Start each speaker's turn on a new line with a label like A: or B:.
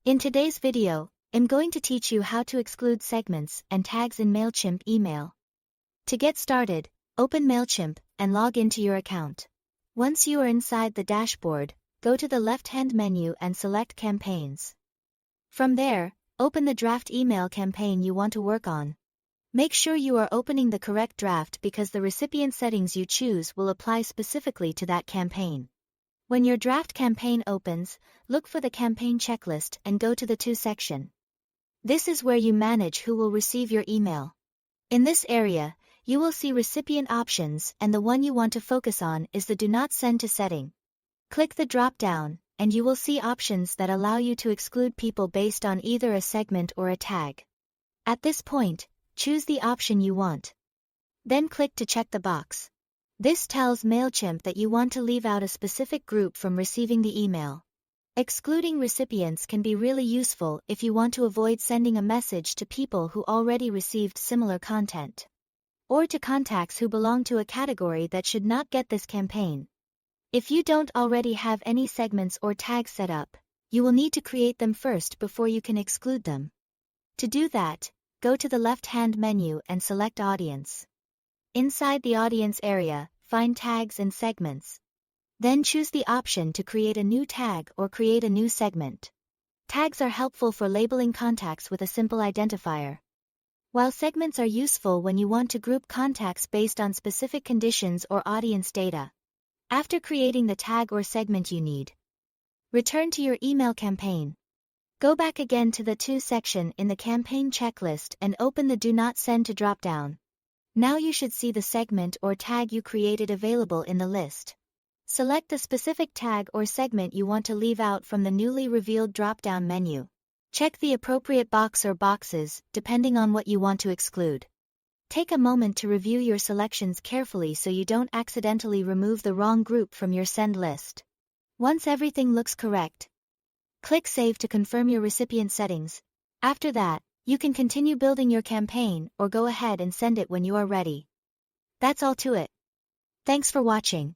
A: In today's video, I'm going to teach you how to exclude segments and tags in Mailchimp email. To get started, open Mailchimp and log into your account. Once you are inside the dashboard, go to the left-hand menu and select Campaigns. From there, open the draft email campaign you want to work on. Make sure you are opening the correct draft because the recipient settings you choose will apply specifically to that campaign. When your draft campaign opens, look for the campaign checklist and go to the To section. This is where you manage who will receive your email. In this area, you will see recipient options, and the one you want to focus on is the Do Not Send to setting. Click the drop-down, and you will see options that allow you to exclude people based on either a segment or a tag. At this point, choose the option you want. Then click to check the box. This tells Mailchimp that you want to leave out a specific group from receiving the email. Excluding recipients can be really useful if you want to avoid sending a message to people who already received similar content, or to contacts who belong to a category that should not get this campaign. If you don't already have any segments or tags set up, you will need to create them first before you can exclude them. To do that, go to the left-hand menu and select Audience. Inside the Audience area, find Tags and Segments. Then choose the option to create a new tag or create a new segment. Tags are helpful for labeling contacts with a simple identifier, while segments are useful when you want to group contacts based on specific conditions or audience data. After creating the tag or segment you need, return to your email campaign. Go back again to the To section in the campaign checklist and open the Do Not Send to drop-down. Now you should see the segment or tag you created available in the list. Select the specific tag or segment you want to leave out from the newly revealed drop-down menu. Check the appropriate box or boxes, depending on what you want to exclude. Take a moment to review your selections carefully so you don't accidentally remove the wrong group from your send list. Once everything looks correct, click Save to confirm your recipient settings. After that, you can continue building your campaign or go ahead and send it when you are ready. That's all to it. Thanks for watching.